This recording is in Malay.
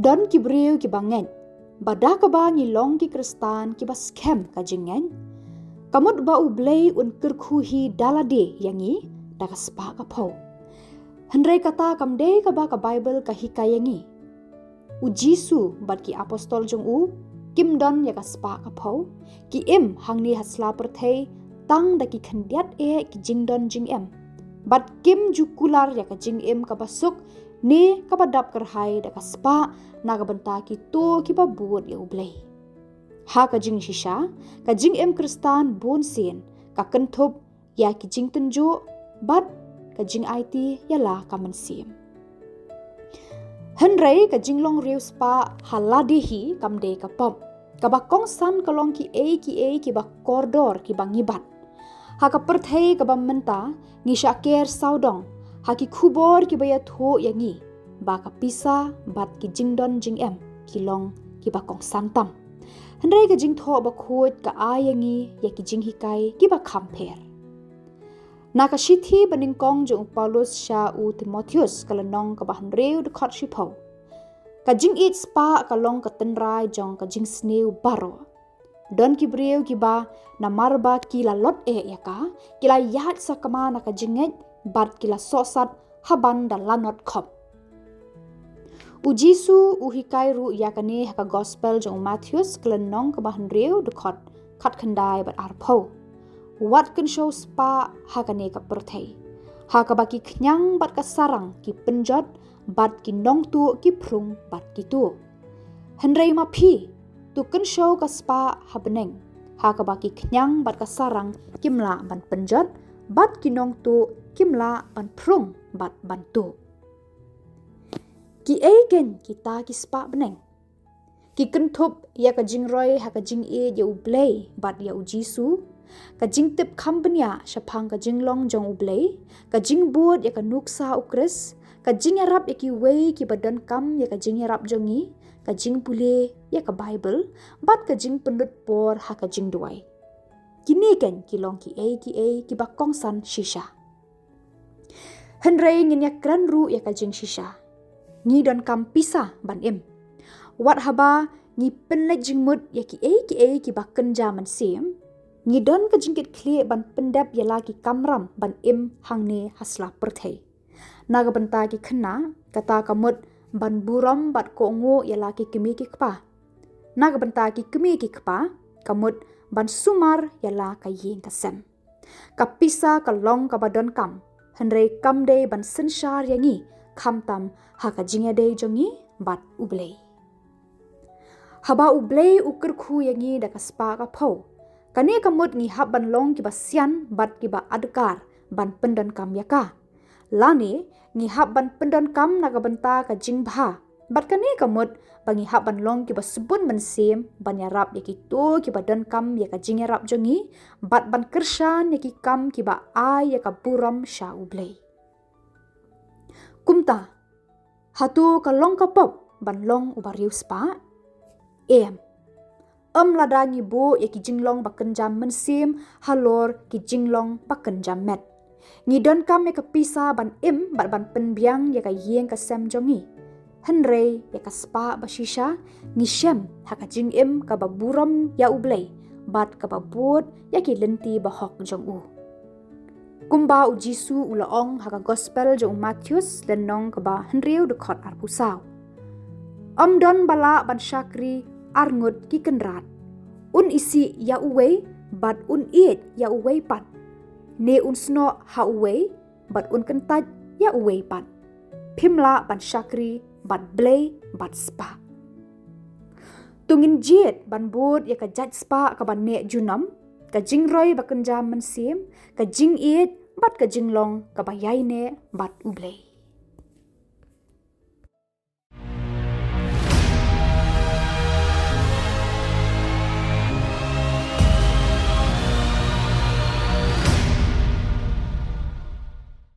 Don ki breu ki bangen. Bada ka ba ngilong ki kristan ki ba scam ka jingen. Kamut ba ublay un kerkuhi dalade yangi daga spa ka pau. Hendrai kata kamde ka ba ka Bible ka hikayangi. U Jisu bat ki apostol jong u kim don ya ka spa ka pau. Ki im hangni hasla perthei tang da ki khandiat e ki jingdon jing em. Bat kim jukular ya ka jing em ka basuk ni ka badap kerhai da ka spa na ka benta ki to ki ba buat ya ublay. Ha ka jing shisha, ka jing em kristan bon sin, ka kentup ya ki jing tenjo, bat ka jing IT ya la ka mensim. Henry ka jing long riu spa haladihi kamde ka pom. Ka ba kong san ka long ki ba kordor ki ba ngibat. Ha ka perthei ka ba menta ngi syaker saudong, ha ki kubor ki ba ya tho yangi, ba ka pisa bat ki jing don jing em, ki long ki ba kong santam. Hendrai ka jing tho ba khot ka ayangi ya ki jing hikai ki ba kamper. Na ka shithi baning kong jong Paulus sya u Timotheus kalanong ka ba hendreu de khot shipau. Ka jing it spa ka long ka tenrai jong ka jing sneu baro. Don ki breu ki ba na marba ki la lot ya ka, ki la yat sa kama na ka jinget bat ki la sosat haban da lanot khop. U Jisu u hikai ru yakane haka gospel jong Matthews kelenong ke bahan riu dekot kat kendai bat arpau. Wat ken show spa hakane ka perthei. Haka baki kenyang bat ka sarang ki penjot bat ki nong tu ki prung bat ki tu. Hendrai ma pi tu ken show ka spa habeneng. Haka baki kenyang bat ka sarang kimla ban penjot bat ki nong tu kimla ban prung bat bantu. Ki egen kita ki spa beneng. Ki kentup ya ka jing roy ha ka jing e ya ublay bat ya u Jisu. Ka jing tip kambenya syapang ka jing long jong ublay. Ka jing buat ya ka nuksa ukris. Ka jing yarap ya ki wei ki badan kam ya ka jing yarap jongi. Ka jing pule ya ka Bible. Bat ka jing pendut por ha ka jing duai. Kini ken ki long ki ki bakong san shisha. Hendrai ngin ya kran ru ya ka jing shisha. Ngi don kam pisah ban im. Wat haba ngi penlek jingmut ya ki baken jaman sim. Ngi don ka jingkit kli ban pendap ya lagi kamram ban im hangne hasla perthei. Naga benta ki kena kata kamut ban buram bat kongo ya lagi kemi ki kpa. Naga benta ki kemi ki kpa kamut ban sumar ya la ka yin kasem. Ka pisah ka long ka badon kam. Hendrai kam de ban sensyar yangi kamtam haka jingade jongi bat ublay. Haba ublay uker khu yangi da kaspa ka pau. Kani kamut ngi hab ban long ki basian bat ki ba adkar ban pendon kam yaka. Lani ngi hab ban pendon kam naga benta ka jing bha. Bat kani kamut bangi hab ban long ki basebun ban sim ban yarap yaki to ki badon kam yaka jing yarap jongi bat ban kershan yaki kam ki ba ai yaka buram sha ublay. Kumta, hatu ka long ka pop ban long ubariu spa. Lada ngi bo ya ki jinglong baken jam mensim halor ki jinglong baken jam met. Ngi don kam ya ka pisa ban im bat ban penbiang ya ka yeng ka sem jongi. Henrei ya ka spa bashisha ngi shem ha ka jing im ka baburam ya ublay bat ka babut ya ki lenti bahok jong u. Kumba u Jisu u laong haka gospel jong Matthews dan nong keba henriu dekot arpusau. Don bala ban syakri arngut ki kenrat. Un isi ya uwei bat un iet ya uwei pat. Ne un sno ha uwei bat un kentaj ya uwei pat. Pimla ban syakri bat blay bat spa. Tungin jiet ban bud ya ka jaj spa ka ban ne junam. Ka jing roy baken jam mensim. Ka jing iet bat ka jinglong ka bayai ne bat ublay.